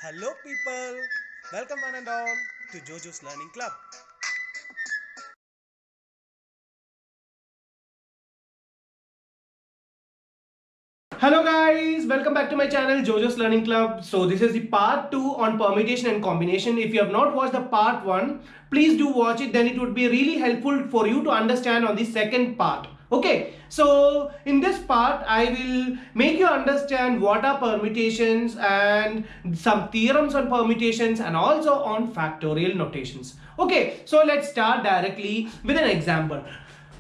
Hello people, welcome one and all to Jojo's Learning Club. Hello guys, welcome back to my channel Jojo's Learning Club. So this is the part 2 on permutation and combination. If you have not watched the part 1, please do watch it, then it would be really helpful for you to understand on the second part. Okay, so in this part I will make you understand what are permutations and some theorems on permutations and also on factorial notations. Okay, so let's start directly with an example.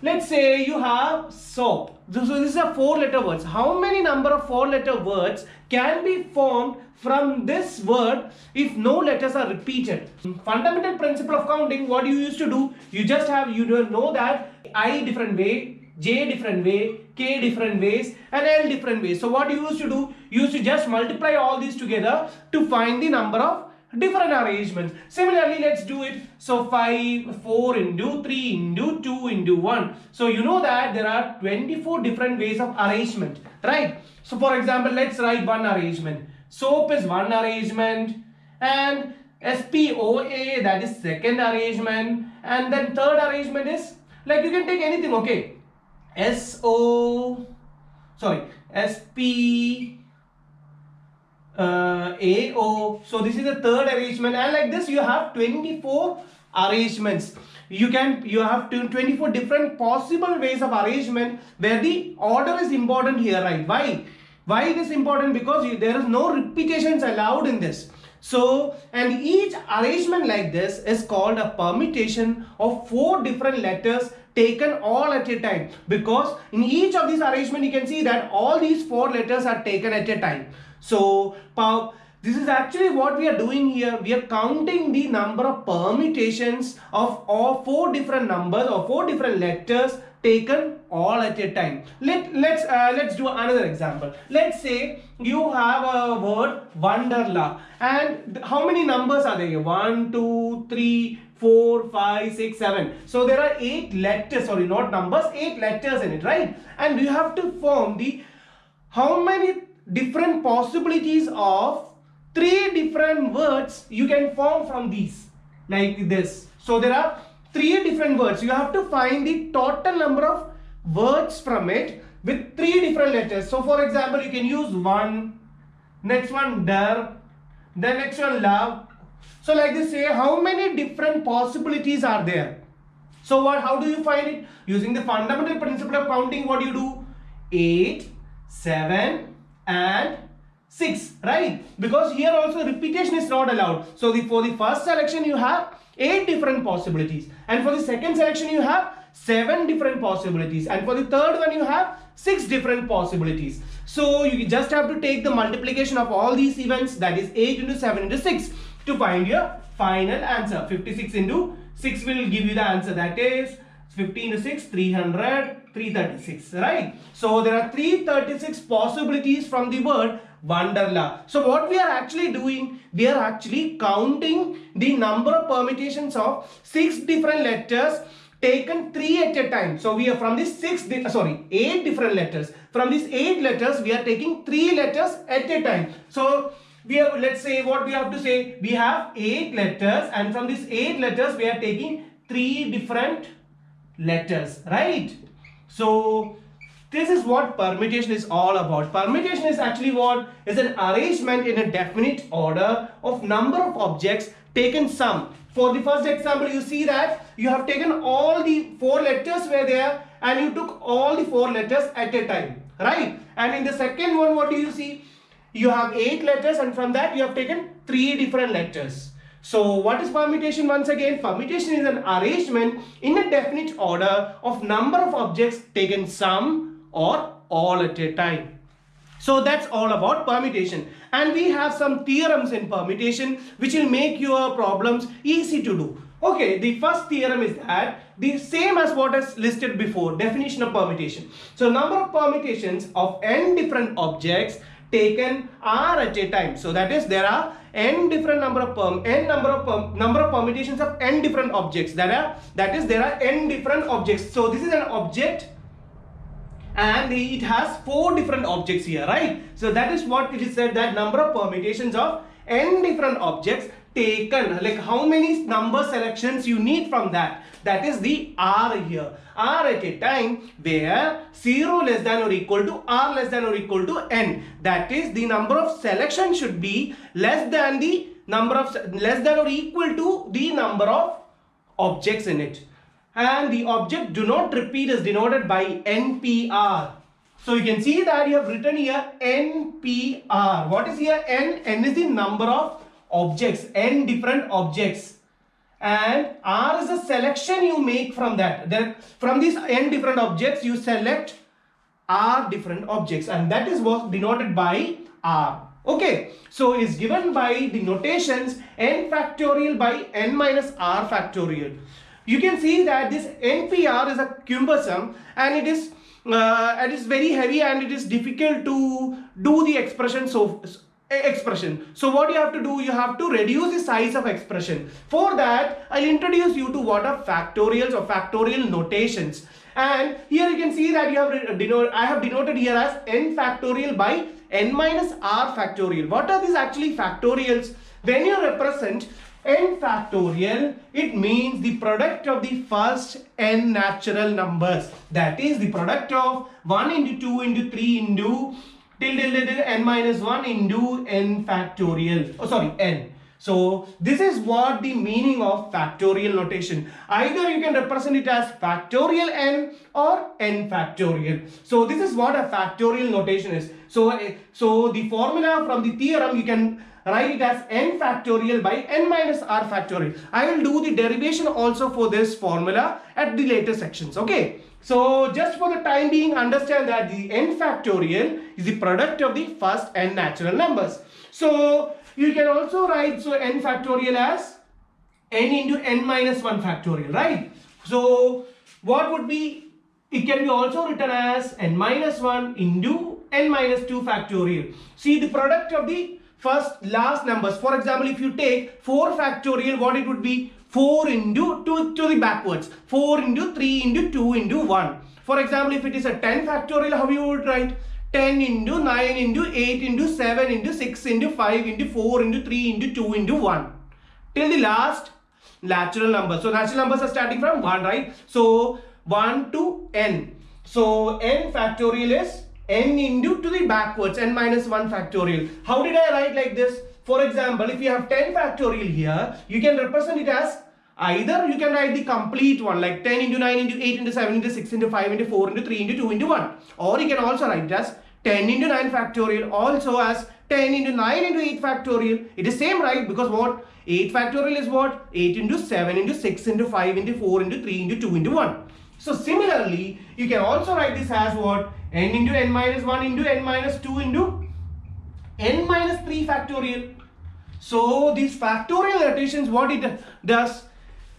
Let's say you have soap. So this is a 4-letter words. How many number of 4-letter words can be formed from this word if no letters are repeated? Fundamental principle of counting, what you used to do, you just have, you know that I different way, J different way, K different ways and L different ways. So what you used to do, you used to just multiply all these together to find the number of different arrangements. Similarly, let's do it. So 4 into 3 into 2 into 1. So you know that there are 24 different ways of arrangement, right? So for example, let's write one arrangement. Soap is one arrangement and SPOA, that is second arrangement, and then third arrangement is, like, you can take anything, okay? SP AO. So this is the third arrangement, and like this you have 24 arrangements. You have 24 different possible ways of arrangement where the order is important here, right? Why it is important? Because there is no repetitions allowed in this. So, and each arrangement like this is called a permutation of 4 different letters taken all at a time, because in each of these arrangement you can see that all these 4 letters are taken at a time. So this is actually what we are doing here. We are counting the number of permutations of all 4 different numbers or 4 different letters taken all at a time. Let's do another example. Let's say you have a word Wonderla, and how many numbers are there? 1, 2, 3, 4, 5, 6, 7. So there are 8 letters, sorry, not numbers, 8 letters in it, right? And you have to form the how many different possibilities of 3 different words you can form from these, like this. So there are 3 different words. You have to find the total number of words from it with 3 different letters. So for example, you can use one, next one dar, then next one love. So like this, say how many different possibilities are there. So how do you find it? Using the fundamental principle of counting, what do you do? 8, 7 and 6, right? Because here also repetition is not allowed. So for the first selection you have 8 different possibilities, and for the second selection you have 7 different possibilities, and for the third one you have 6 different possibilities. So you just have to take the multiplication of all these events, that is 8 into 7 into 6, to find your final answer. 56 into 6 will give you the answer, that is 50 into 6, 300, 336, right? So there are 336 possibilities from the word Wonderla. So what we are actually doing, we are actually counting the number of permutations of 6 different letters taken 3 at a time. So we are from this 8 different letters. From these 8 letters, we are taking 3 letters at a time. So we have, let's say what we have to say, we have 8 letters, and from these 8 letters we are taking 3 different letters, right? So this is what permutation is all about. Permutation is actually what is an arrangement in a definite order of number of objects taken sum. For the first example, you see that you have taken all the 4 letters were there, and you took all the 4 letters at a time, right? And in the second one, what do you see? You have 8 letters, and from that you have taken 3 different letters. So what is permutation? Once again, permutation is an arrangement in a definite order of number of objects taken sum or all at a time. So that's all about permutation, and we have some theorems in permutation which will make your problems easy to do. Okay, the first theorem is that the same as what is listed before, definition of permutation. So number of permutations of n different objects taken are at a time. So that is, there are n different number of permutations of n different objects. There are n different objects. So this is an object and it has 4 different objects here, right? So that is what it is said, that number of permutations of n different objects taken, like how many number selections you need from that. That is the R here. R at a time where 0 less than or equal to R less than or equal to n. That is, the number of selection should be less than or equal to the number of objects in it. And the object do not repeat is denoted by NPR. So you can see that you have written here NPR. What is here n? N is the number of objects, n different objects, and R is the selection you make from that. Then from these n different objects you select R different objects, and that is what denoted by R. Okay, so is given by the notations n factorial by n minus R factorial. You can see that this NPR is a cumbersome, and it is very heavy, and it is difficult to do the expression. So what you have to do, you have to reduce the size of expression. For that, I'll introduce you to what are factorials or factorial notations. And here you can see that I have denoted here as n factorial by n minus R factorial. What are these actually factorials? When you represent n factorial, it means the product of the first n natural numbers. That is the product of 1 into 2 into 3 into till n minus 1 into n factorial. Oh, sorry, n. So this is what the meaning of factorial notation. Either you can represent it as factorial n or n factorial. So this is what a factorial notation is. So the formula from the theorem, you can write it as n factorial by n minus R factorial. I will do the derivation also for this formula at the later sections. Okay. So just for the time being, understand that the n factorial is the product of the first n natural numbers. So you can also write n factorial as n into n minus 1 factorial, right? So what would be, it can be also written as n minus 1 into n minus 2 factorial. See, the product of the last numbers. For example, if you take 4 factorial, what it would be? 4 into 2 to the backwards. 4 into 3 into 2 into 1. For example, if it is a 10 factorial, how you would write? 10 into 9 into 8 into 7 into 6 into 5 into 4 into 3 into 2 into 1. Till the last natural number. So natural numbers are starting from 1, right? So 1 to n. So n factorial is n into to the backwards, n minus 1 factorial. How did I write like this? For example, if you have 10 factorial here, you can represent it as, either you can write the complete one like 10 into 9 into 8 into 7 into 6 into 5 into 4 into 3 into 2 into 1. Or you can also write it as 10 into 9 factorial, also as 10 into 9 into 8 factorial. It is same, right? Because what? 8 factorial is what? 8 into 7 into 6 into 5 into 4 into 3 into 2 into 1. So similarly, you can also write this as what? N into n minus 1 into n minus 2 into n minus 3 factorial. So these factorial notations, what it does,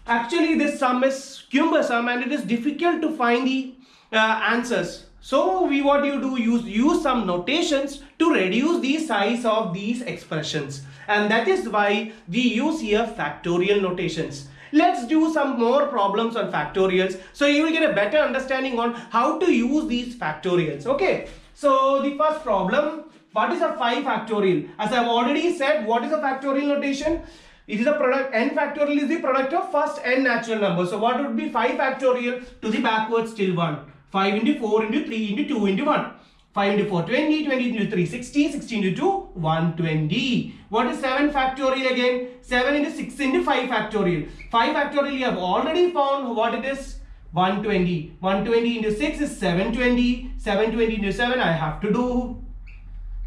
actually this sum is cumbersome and it is difficult to find the answers. So what do you do? Use some notations to reduce the size of these expressions, and that is why we use here factorial notations. Let's do some more problems on factorials so you will get a better understanding on how to use these factorials. Okay, so the first problem, what is a 5 factorial? As I have already said, what is a factorial notation? It is a product, n factorial is the product of first n natural numbers. So what would be 5 factorial to the backwards till 1? 5 into 4 into 3 into 2 into 1. 5 into 4, 20, 20 into 3, 60, 60 into 2, 120. What is 7 factorial again? 7 into 6 into 5 factorial. 5 factorial you have already found what it is? 120. 120 into 6 is 720. 720 into 7 I have to do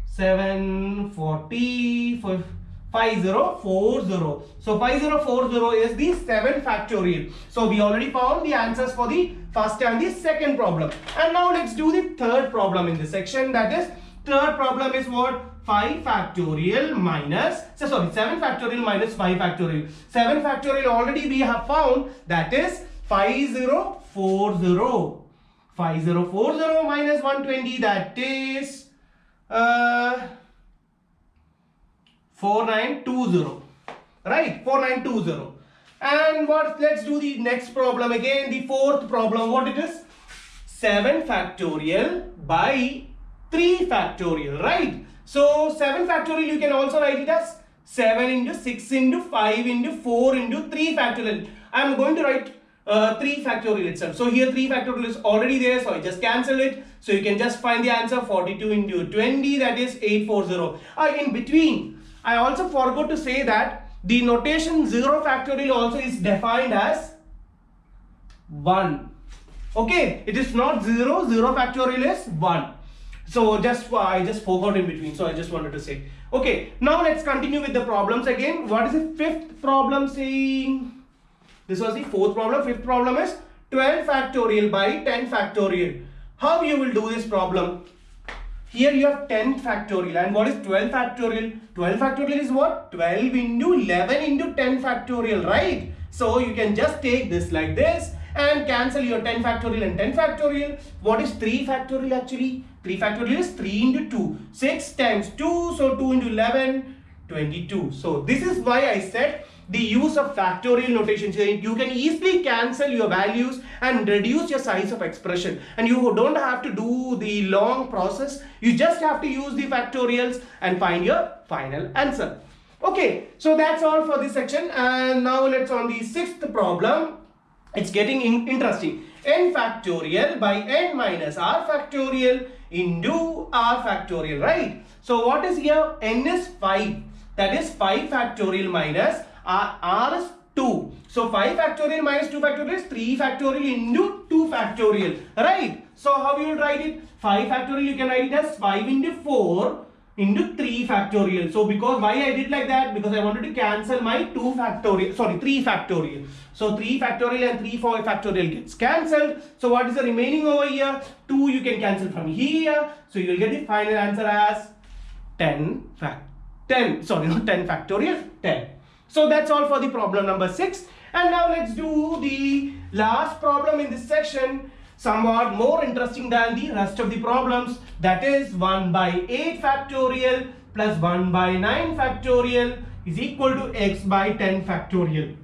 740, 5040. So 5040 is the 7 factorial. So we already found the answers for the first and the second problem. And now let's do the third problem in this section. That is, third problem is what? 5 factorial minus, 7 factorial minus 5 factorial. 7 factorial already we have found, that is 5040. 5040 minus 120, that is 4920, right? 4920. And what? Let's do the next problem again, the fourth problem. What it is? 7 factorial by 3 factorial, right? So 7 factorial you can also write it as 7 into 6 into 5 into 4 into 3 factorial. I am going to write 3 factorial itself. So here 3 factorial is already there, so I just cancel it. So you can just find the answer 42 into 20, that is 840. In between, I also forgot to say that the notation 0 factorial also is defined as 1. Okay, it is not 0, 0 factorial is 1. So I just forgot in between, so I just wanted to say. Okay, now let's continue with the problems again. What is the fifth problem saying? This was the fourth problem. Fifth problem is 12 factorial by 10 factorial. How you will do this problem? Here you have 10 factorial, and what is 12 factorial? 12 factorial is what? 12 into 11 into 10 factorial, right? So you can just take this like this and cancel your 10 factorial and 10 factorial. What is 3 factorial actually? 3 factorial is 3 into 2. 6 times 2, so 2 into 11, 22. So this is why I said the use of factorial notation. You can easily cancel your values and reduce your size of expression, and you don't have to do the long process. You just have to use the factorials and find your final answer. Okay, so that's all for this section, and now let's on the sixth problem. It's getting interesting. N factorial by n minus r factorial into r factorial, right? So what is here? N is 5. That is 5 factorial minus r is 2. So 5 factorial minus 2 factorial is 3 factorial into 2 factorial, right? So how you will write it? 5 factorial you can write it as 5 into 4 into 3 factorial. So because why I did like that? Because I wanted to cancel my 3 factorial. So 3 factorial and 3 factorial gets cancelled. So what is the remaining over here? 2 you can cancel from here. So you will get the final answer as 10 factorial 10. So that's all for the problem number 6. And now let's do the last problem in this section, somewhat more interesting than the rest of the problems. That is 1 by 8 factorial plus 1 by 9 factorial is equal to x by 10 factorial.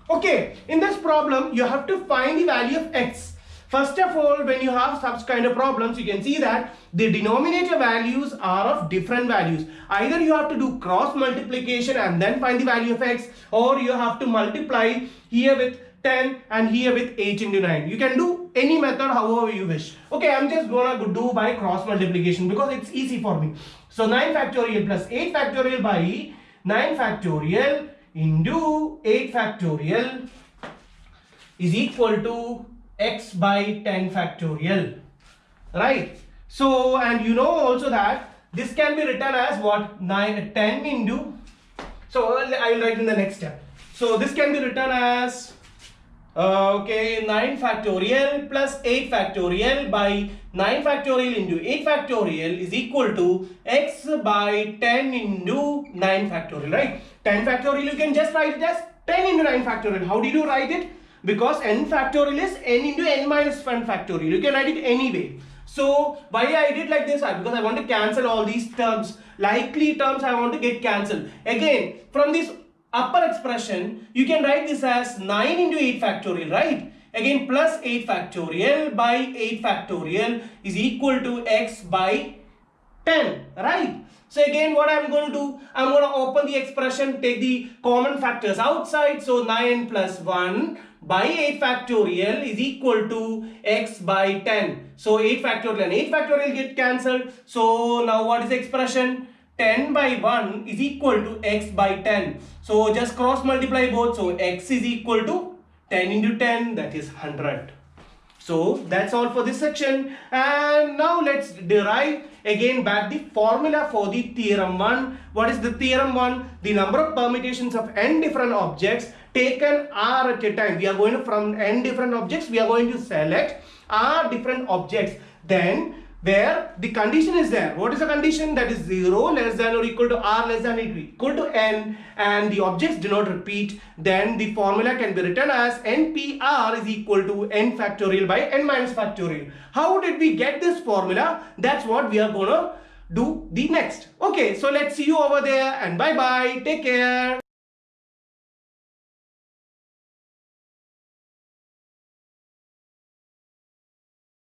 Okay, in this problem you have to find the value of x. First of all, when you have such kind of problems, you can see that the denominator values are of different values. Either you have to do cross multiplication and then find the value of x, or you have to multiply here with 10 and here with 8 into 9. You can do any method however you wish. Okay, I'm just gonna do by cross multiplication because it's easy for me. So 9 factorial plus 8 factorial by 9 factorial into 8 factorial is equal to x by 10 factorial, right? So, and you know also that this can be written as what? 10 into, so I will write in the next step. So this can be written as 9 factorial plus 8 factorial by 9 factorial into 8 factorial is equal to x by 10 into 9 factorial, right? 10 factorial you can just write it as 10 into 9 factorial. How did you write it? Because n factorial is n into n minus 1 factorial. You can write it anyway. So why I did like this? Because I want to cancel all these terms. Likely terms I want to get cancelled. Again, from this upper expression, you can write this as 9 into 8 factorial, right? Again, plus 8 factorial by 8 factorial is equal to x by 10, right? So again, what I'm going to do, I'm going to open the expression, take the common factors outside. So 9 plus 1 by 8 factorial is equal to x by 10. So 8 factorial and 8 factorial get cancelled. So now what is the expression? 10 by 1 is equal to x by 10. So just cross multiply both. So x is equal to 10 into 10, that is 100. So that's all for this section. And now let's derive again back the formula for the theorem 1. What is the theorem 1? The number of permutations of n different objects taken r at a time. We are going to, from n different objects, we are going to select r different objects. Then where the condition is there. What is the condition? That is 0 less than or equal to r less than or equal to n, and the objects do not repeat. Then the formula can be written as npr is equal to n factorial by n minus factorial. How did we get this formula? That's what we are gonna do the next. Okay, so let's see you over there, and bye bye, take care.